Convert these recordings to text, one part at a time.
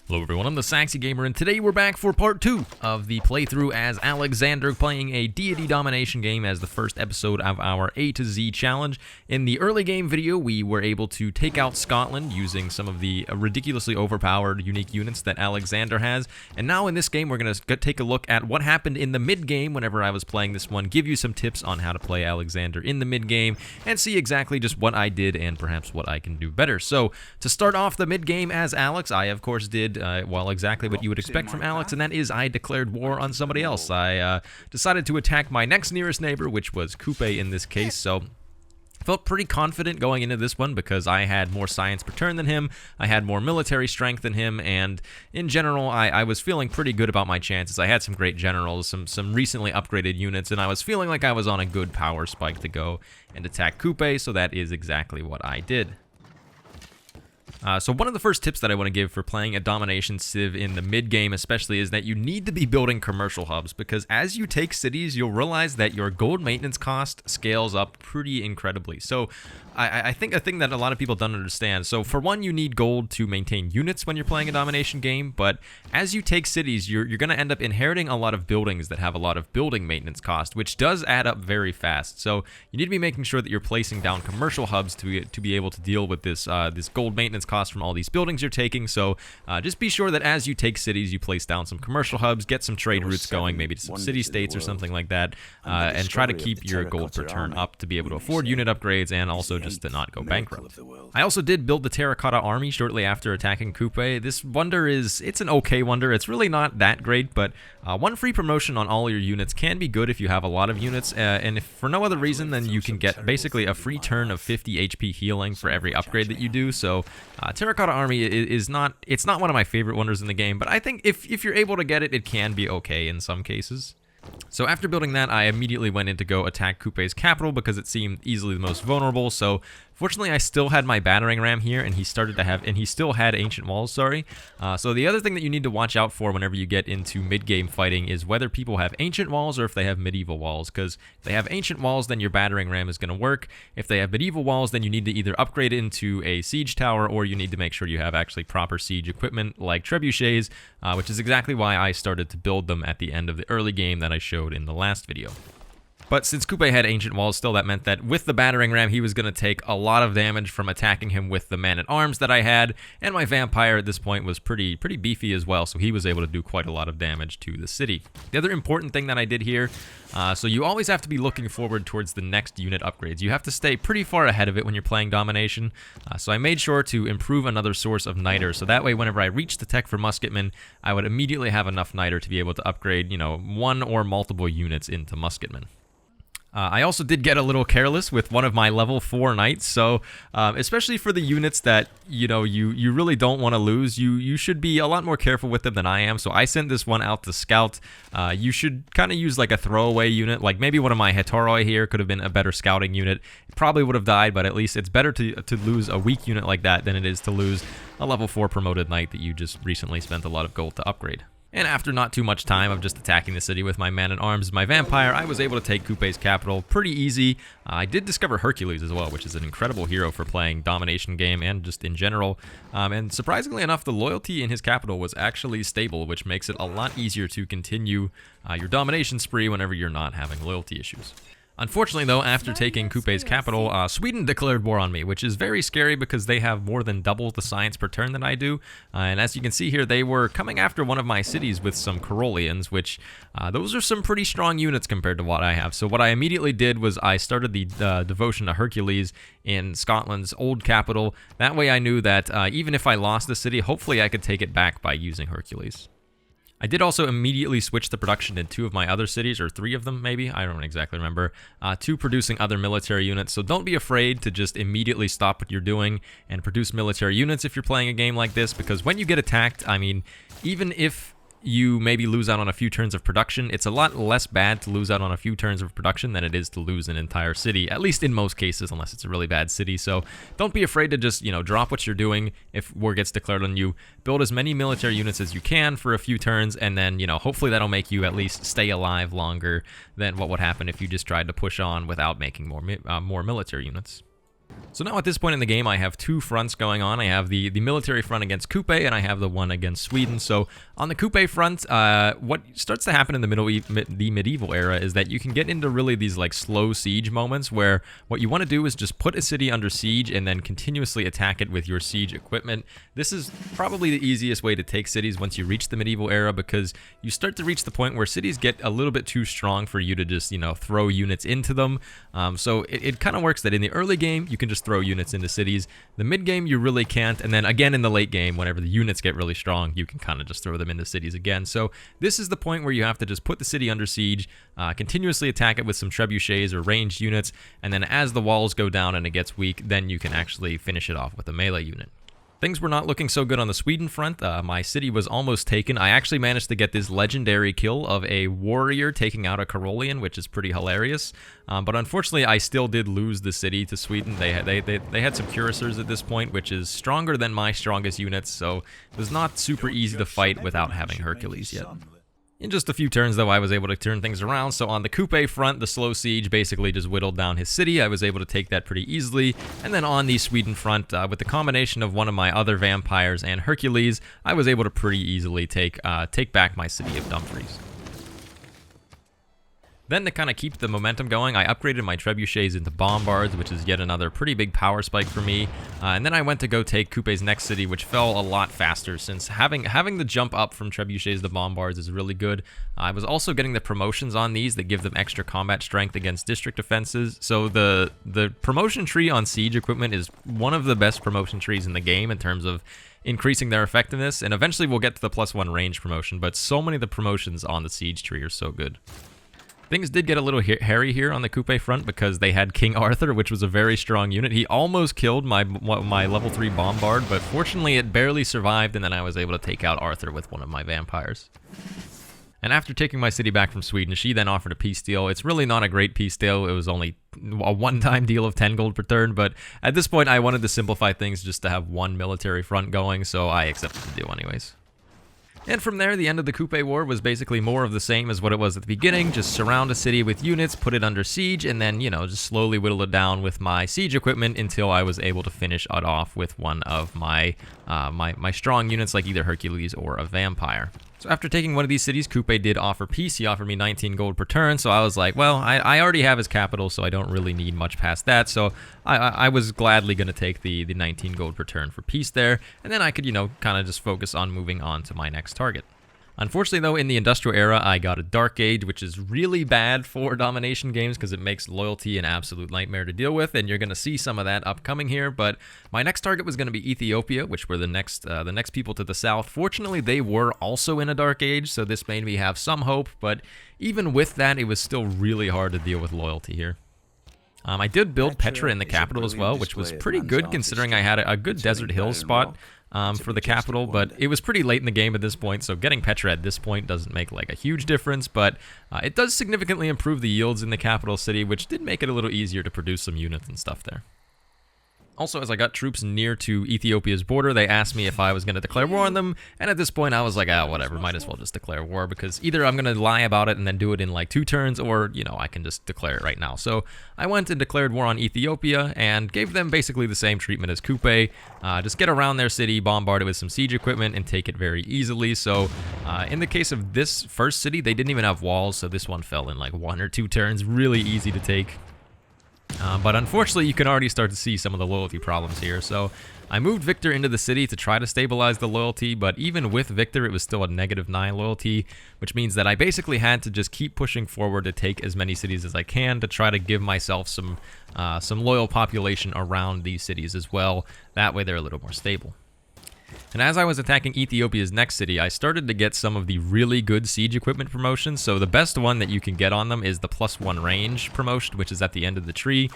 Hello everyone, I'm the Saxy Gamer, and today we're back for part 2 of the playthrough as Alexander, playing a deity domination game as the first episode of our A to Z challenge. In the early game video, we were able to take out Scotland using some of the ridiculously overpowered unique units that Alexander has, and now in this game we're going to take a look at what happened in the mid-game whenever I was playing this one, give you some tips on how to play Alexander in the mid-game, and see exactly just what I did and perhaps what I can do better. So, to start off the mid-game as Alex, I of course did well, exactly what you would expect from Alex, and that is I declared war on somebody else. I decided to attack my next nearest neighbor, which was Kupe in this case, so I felt pretty confident going into this one because I had more science per turn than him, I had more military strength than him, and in general, I was feeling pretty good about my chances. I had some great generals, some recently upgraded units, and I was feeling like I was on a good power spike to go and attack Kupe, so that is exactly what I did. So one of the first tips that I want to give for playing a domination civ in the mid-game especially is that you need to be building commercial hubs, because as you take cities, you'll realize that your gold maintenance cost scales up pretty incredibly. So I think a thing that a lot of people don't understand, so for one, you need gold to maintain units when you're playing a domination game, but as you take cities, you're going to end up inheriting a lot of buildings that have a lot of building maintenance cost, which does add up very fast. So you need to be making sure that you're placing down commercial hubs to be able to deal with this gold maintenance cost from all these buildings you're taking. So just be sure that as you take cities, you place down some commercial hubs, get some trade routes going, maybe to some city-states or something like that, and try to keep your gold per turn up to be able to afford unit upgrades and also just to not go bankrupt. I also did build the terracotta army shortly after attacking Kupe. This wonder it's an okay wonder. It's really not that great, but one free promotion on all your units can be good if you have a lot of units, and if for no other reason, then you can get basically a free turn of 50 HP healing for every upgrade that you do. So terracotta army it's not one of my favorite wonders in the game, but I think if you're able to get it, it can be okay in some cases. So after building that, I immediately went in to go attack Kupe's capital because it seemed easily the most vulnerable. So fortunately, I still had my battering ram here, and he still had ancient walls, sorry. So the other thing that you need to watch out for whenever you get into mid-game fighting is whether people have ancient walls or if they have medieval walls, because if they have ancient walls, then your battering ram is going to work. If they have medieval walls, then you need to either upgrade it into a siege tower, or you need to make sure you have actually proper siege equipment like trebuchets, which is exactly why I started to build them at the end of the early game that I showed in the last video. But since Kupe had ancient walls still, that meant that with the battering ram, he was going to take a lot of damage from attacking him with the man-at-arms that I had, and my vampire at this point was pretty beefy as well, so he was able to do quite a lot of damage to the city. The other important thing that I did here, so you always have to be looking forward towards the next unit upgrades. You have to stay pretty far ahead of it when you're playing domination, so I made sure to improve another source of niter, so that way whenever I reached the tech for musketmen, I would immediately have enough niter to be able to upgrade, one or multiple units into musketmen. I also did get a little careless with one of my level 4 knights, so especially for the units that you really don't want to lose, you should be a lot more careful with them than I am. So I sent this one out to scout. You should kind of use like a throwaway unit, like maybe one of my Hetoroi here could have been a better scouting unit. It probably would have died, but at least it's better to lose a weak unit like that than it is to lose a level 4 promoted knight that you just recently spent a lot of gold to upgrade. And after not too much time of just attacking the city with my man-at-arms, my vampire, I was able to take Kupe's capital pretty easy. I did discover Hercules as well, which is an incredible hero for playing domination game and just in general. And surprisingly enough, the loyalty in his capital was actually stable, which makes it a lot easier to continue your domination spree whenever you're not having loyalty issues. Unfortunately, though, after taking Kupe's capital, Sweden declared war on me, which is very scary because they have more than double the science per turn than I do. And as you can see here, they were coming after one of my cities with some Karolians, which those are some pretty strong units compared to what I have. So what I immediately did was I started the devotion to Hercules in Scotland's old capital. That way I knew that even if I lost the city, hopefully I could take it back by using Hercules. I did also immediately switch the production in 2 of my other cities, or 3 of them maybe, I don't exactly remember, to producing other military units. So don't be afraid to just immediately stop what you're doing and produce military units if you're playing a game like this, because when you get attacked, I mean, even if you maybe lose out on a few turns of production, it's a lot less bad to lose out on a few turns of production than it is to lose an entire city, at least in most cases, unless it's a really bad city. So don't be afraid to just, drop what you're doing if war gets declared on you. Build as many military units as you can for a few turns, and then, hopefully that'll make you at least stay alive longer than what would happen if you just tried to push on without making more military units. So now at this point in the game, I have two fronts going on. I have the military front against Kupe, and I have the one against Sweden. So on the Kupe front, what starts to happen in the medieval era is that you can get into really these like slow siege moments where what you want to do is just put a city under siege and then continuously attack it with your siege equipment. This is probably the easiest way to take cities once you reach the medieval era, because you start to reach the point where cities get a little bit too strong for you to just, throw units into them. So it kind of works that in the early game, you can just throw units into cities. The mid game, you really can't. And then again in the late game, whenever the units get really strong, you can kind of just throw them into cities again. So this is the point where you have to just put the city under siege, continuously attack it with some trebuchets or ranged units, and then as the walls go down and it gets weak, then you can actually finish it off with a melee unit. Things were not looking so good on the Sweden front. My city was almost taken. I actually managed to get this legendary kill of a warrior taking out a Karolian, which is pretty hilarious. But unfortunately, I still did lose the city to Sweden. They had some cuirassiers at this point, which is stronger than my strongest units, so it was not super easy to fight without having Hercules yet. In just a few turns, though, I was able to turn things around. So on the Kupe front, the slow siege basically just whittled down his city. I was able to take that pretty easily. And then on the Sweden front, with the combination of one of my other vampires and Hercules, I was able to pretty easily take back my city of Dumfries. Then to kind of keep the momentum going, I upgraded my trebuchets into bombards, which is yet another pretty big power spike for me. And then I went to go take Kupe's next city, which fell a lot faster, since having the jump up from trebuchets to bombards is really good. I was also getting the promotions on these that give them extra combat strength against district defenses. So the promotion tree on siege equipment is one of the best promotion trees in the game in terms of increasing their effectiveness. And eventually we'll get to the +1 range promotion, but so many of the promotions on the siege tree are so good. Things did get a little hairy here on the Kupe front because they had King Arthur, which was a very strong unit. He almost killed my level 3 bombard, but fortunately it barely survived, and then I was able to take out Arthur with one of my vampires. And after taking my city back from Sweden, she then offered a peace deal. It's really not a great peace deal. It was only a one-time deal of 10 gold per turn, but at this point I wanted to simplify things just to have one military front going, so I accepted the deal anyways. And from there, the end of the Kupe War was basically more of the same as what it was at the beginning. Just surround a city with units, put it under siege, and then, just slowly whittle it down with my siege equipment until I was able to finish it off with one of my my strong units, like either Hercules or a vampire. So after taking one of these cities, Kupe did offer peace. He offered me 19 gold per turn, so I was like, well, I already have his capital, so I don't really need much past that. So I was gladly going to take the 19 gold per turn for peace there, and then I could, kind of just focus on moving on to my next target. Unfortunately, though, in the Industrial Era, I got a Dark Age, which is really bad for domination games because it makes loyalty an absolute nightmare to deal with, and you're going to see some of that upcoming here. But my next target was going to be Ethiopia, which were the next people to the south. Fortunately, they were also in a Dark Age, so this made me have some hope, but even with that, it was still really hard to deal with loyalty here. I did build Petra in the capital as well, which was pretty good considering I had a good Desert Hills spot for the capital, but it was pretty late in the game at this point, so getting Petra at this point doesn't make like a huge difference, but it does significantly improve the yields in the capital city, which did make it a little easier to produce some units and stuff there. Also, as I got troops near to Ethiopia's border, they asked me if I was going to declare war on them, and at this point I was like, whatever, might as well just declare war, because either I'm going to lie about it and then do it in like 2 turns, or, I can just declare it right now. So I went and declared war on Ethiopia, and gave them basically the same treatment as Kupe. Just get around their city, bombard it with some siege equipment, and take it very easily. So in the case of this first city, they didn't even have walls, so this one fell in like 1 or 2 turns, really easy to take. But unfortunately, you can already start to see some of the loyalty problems here. So I moved Victor into the city to try to stabilize the loyalty, but even with Victor, it was still a -9 loyalty, which means that I basically had to just keep pushing forward to take as many cities as I can to try to give myself some loyal population around these cities as well. That way they're a little more stable. And as I was attacking Ethiopia's next city, I started to get some of the really good siege equipment promotions. So the best one that you can get on them is the +1 range promotion, which is at the end of the tree.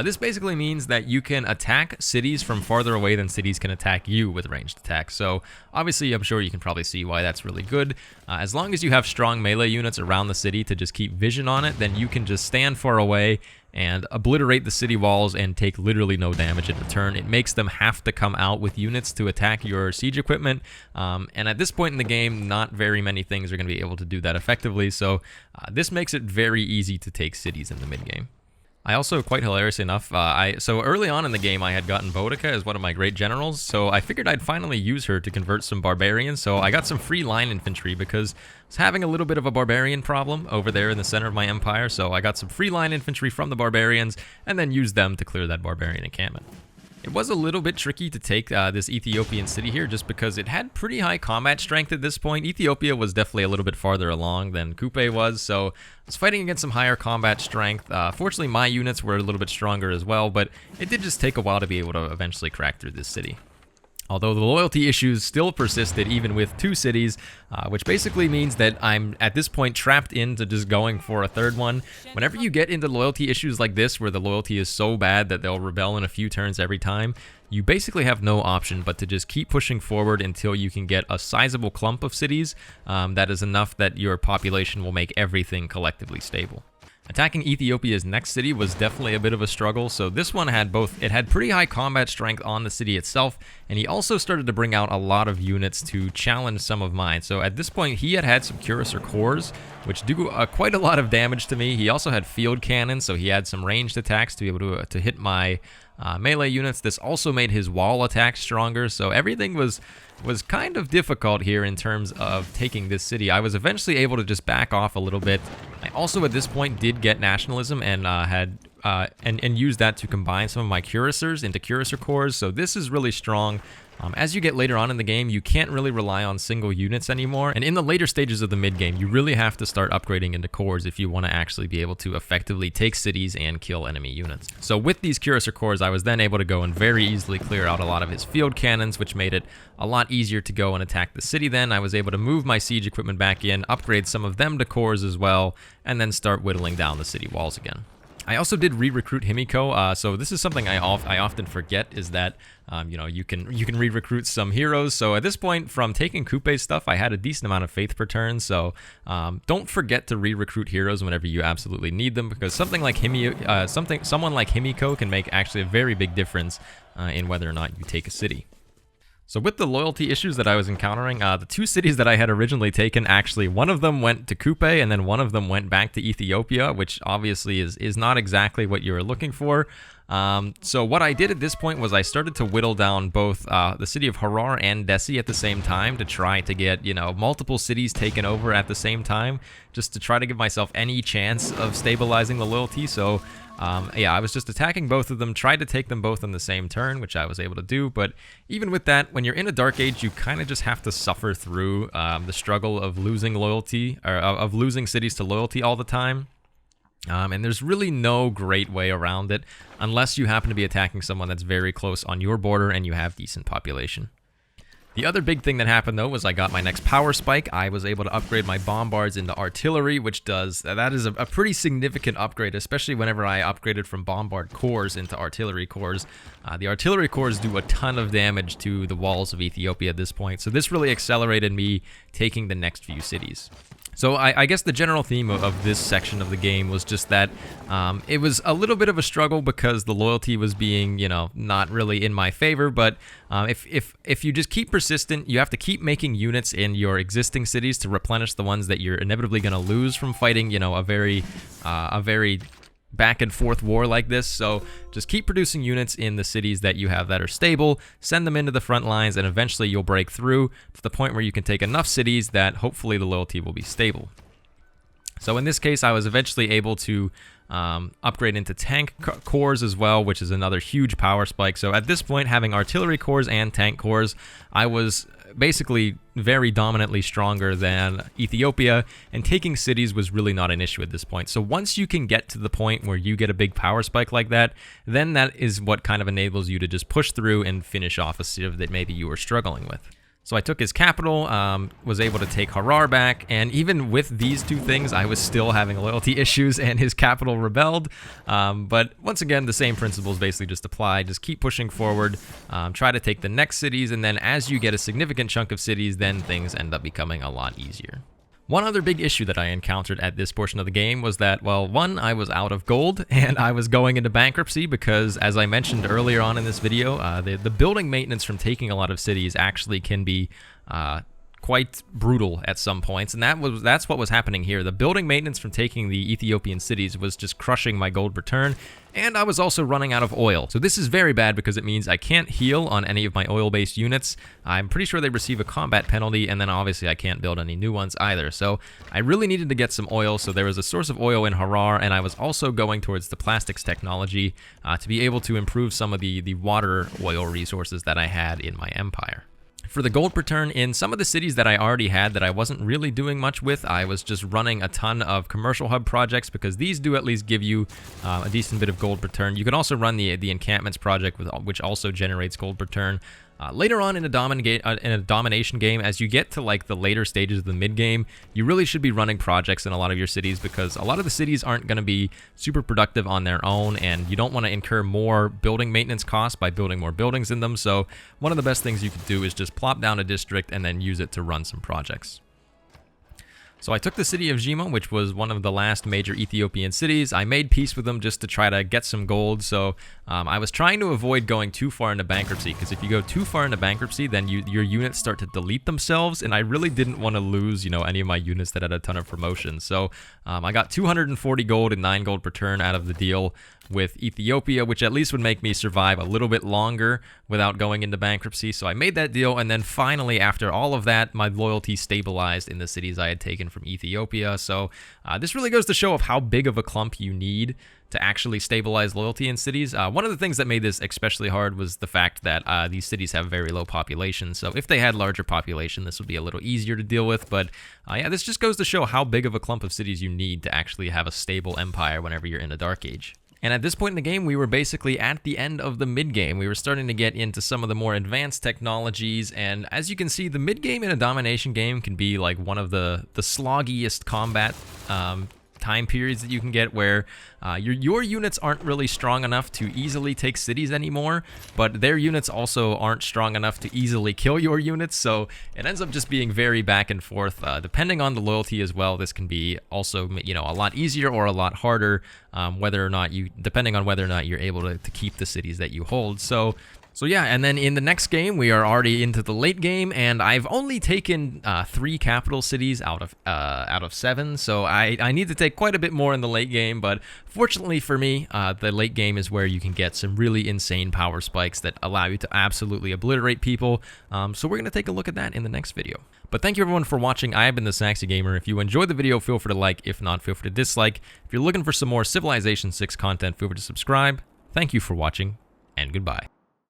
This basically means that you can attack cities from farther away than cities can attack you with ranged attacks. So obviously, I'm sure you can probably see why that's really good. As long as you have strong melee units around the city to just keep vision on it, then you can just stand far away and obliterate the city walls and take literally no damage in return. It makes them have to come out with units to attack your siege equipment, and at this point in the game, not very many things are going to be able to do that effectively, so this makes it very easy to take cities in the mid-game. I also, quite hilariously enough, so early on in the game I had gotten Boudica as one of my great generals, so I figured I'd finally use her to convert some barbarians, so I got some free line infantry because I was having a little bit of a barbarian problem over there in the center of my empire, so I got some free line infantry from the barbarians and then used them to clear that barbarian encampment. It was a little bit tricky to take this Ethiopian city here just because it had pretty high combat strength at this point. Ethiopia was definitely a little bit farther along than Kupe was, so I was fighting against some higher combat strength. Fortunately, my units were a little bit stronger as well, but it did just take a while to be able to eventually crack through this city. Although the loyalty issues still persisted even with 2 cities, which basically means that I'm at this point trapped into just going for a third one. Whenever you get into loyalty issues like this, where the loyalty is so bad that they'll rebel in a few turns every time, you basically have no option but to just keep pushing forward until you can get a sizable clump of cities that is enough that your population will make everything collectively stable. Attacking Ethiopia's next city was definitely a bit of a struggle, so this one had both, it had pretty high combat strength on the city itself, and he also started to bring out a lot of units to challenge some of mine. So at this point, he had some cuirassier cores, which do quite a lot of damage to me. He also had field cannons, so he had some ranged attacks to be able to hit my melee units. This also made his wall attacks stronger, so everything was kind of difficult here in terms of taking this city. I was eventually able to just back off a little bit. I also at this point did get nationalism and and used that to combine some of my cuirassiers into cuirassier cores, so this is really strong. As you get later on in the game, you can't really rely on single units anymore, and in the later stages of the mid-game, you really have to start upgrading into cores if you want to actually be able to effectively take cities and kill enemy units. So with these cuirassier cores, I was then able to go and very easily clear out a lot of his field cannons, which made it a lot easier to go and attack the city then. I was able to move my siege equipment back in, upgrade some of them to cores as well, and then start whittling down the city walls again. I also did re-recruit Himiko, so this is something I often forget, is that you know, you can re-recruit some heroes. So at this point, from taking Kupe's stuff, I had a decent amount of faith per turn, so don't forget to re-recruit heroes whenever you absolutely need them, because someone like Himiko can make actually a very big difference in whether or not you take a city. So with the loyalty issues that I was encountering, the 2 cities that I had originally taken, actually, one of them went to Kupe, and then one of them went back to Ethiopia, which obviously is not exactly what you were looking for. So what I did at this point was I started to whittle down both the city of Harar and Desi at the same time to try to get, you know, multiple cities taken over at the same time, just to try to give myself any chance of stabilizing the loyalty. So yeah, I was just attacking both of them, tried to take them both on the same turn, which I was able to do. But even with that, when you're in a Dark Age, you kind of just have to suffer through the struggle of losing loyalty, or of losing cities to loyalty all the time. And there's really no great way around it unless you happen to be attacking someone that's very close on your border and you have decent population. The other big thing that happened, though, was I got my next power spike. I was able to upgrade my bombards into artillery, which that is a pretty significant upgrade, especially whenever I upgraded from bombard cores into artillery cores. The artillery cores do a ton of damage to the walls of Ethiopia at this point, so this really accelerated me taking the next few cities. So I guess the general theme of this section of the game was just that it was a little bit of a struggle because the loyalty was being, you know, not really in my favor. But if you just keep persistent, you have to keep making units in your existing cities to replenish the ones that you're inevitably going to lose from fighting, you know, a very back and forth war like this. So just keep producing units in the cities that you have that are stable, send them into the front lines, and eventually you'll break through to the point where you can take enough cities that hopefully the loyalty will be stable. So in this case, I was eventually able to upgrade into tank cores as well, which is another huge power spike. So at this point, having artillery cores and tank cores, I was basically very dominantly stronger than Ethiopia, and taking cities was really not an issue at this point. So once you can get to the point where you get a big power spike like that, then that is what kind of enables you to just push through and finish off a civ that maybe you were struggling with. So I took his capital, was able to take Harar back, and even with these two things, I was still having loyalty issues, and his capital rebelled. But once again, the same principles basically just apply. Just keep pushing forward, try to take the next cities, and then as you get a significant chunk of cities, then things end up becoming a lot easier. One other big issue that I encountered at this portion of the game was that, well, one, I was out of gold, and I was going into bankruptcy because, as I mentioned earlier on in this video, the building maintenance from taking a lot of cities actually can be quite brutal at some points, and that's what was happening here. The building maintenance from taking the Ethiopian cities was just crushing my gold return, and I was also running out of oil. So this is very bad because it means I can't heal on any of my oil-based units. I'm pretty sure they receive a combat penalty, and then obviously I can't build any new ones either. So I really needed to get some oil, so there was a source of oil in Harar, and I was also going towards the plastics technology to be able to improve some of the water oil resources that I had in my empire. For the gold per turn, in some of the cities that I already had that I wasn't really doing much with, I was just running a ton of commercial hub projects because these do at least give you a decent bit of gold per turn. You can also run the encampments project, which also generates gold per turn. Later on in a domination game, as you get to like the later stages of the mid game, you really should be running projects in a lot of your cities because a lot of the cities aren't going to be super productive on their own, and you don't want to incur more building maintenance costs by building more buildings in them. So one of the best things you could do is just plop down a district and then use it to run some projects. So I took the city of Jima, which was one of the last major Ethiopian cities. I made peace with them just to try to get some gold. So I was trying to avoid going too far into bankruptcy, because if you go too far into bankruptcy, then your units start to delete themselves, and I really didn't want to lose, any of my units that had a ton of promotions. So I got 240 gold and 9 gold per turn out of the deal with Ethiopia, which at least would make me survive a little bit longer without going into bankruptcy. So I made that deal, and then finally, after all of that, my loyalty stabilized in the cities I had taken from Ethiopia. So this really goes to show of how big of a clump you need to actually stabilize loyalty in cities. One of the things that made this especially hard was the fact that these cities have very low population. So if they had larger population, this would be a little easier to deal with. But yeah, this just goes to show how big of a clump of cities you need to actually have a stable empire whenever you're in a Dark Age. And at this point in the game, we were basically at the end of the mid-game. We were starting to get into some of the more advanced technologies, and as you can see, the mid-game in a domination game can be like one of the sloggiest combat time periods that you can get, where your units aren't really strong enough to easily take cities anymore, but their units also aren't strong enough to easily kill your units, so it ends up just being very back and forth. Depending on the loyalty as well, this can be also a lot easier or a lot harder, depending on whether or not you're able to keep the cities that you hold. So yeah, and then in the next game, we are already into the late game, and I've only taken 3 capital cities out of 7, so I need to take quite a bit more in the late game, but fortunately for me, the late game is where you can get some really insane power spikes that allow you to absolutely obliterate people, so we're going to take a look at that in the next video. But thank you everyone for watching. I have been the Saxy Gamer. If you enjoyed the video, feel free to like. If not, feel free to dislike. If you're looking for some more Civilization 6 content, feel free to subscribe. Thank you for watching, and goodbye.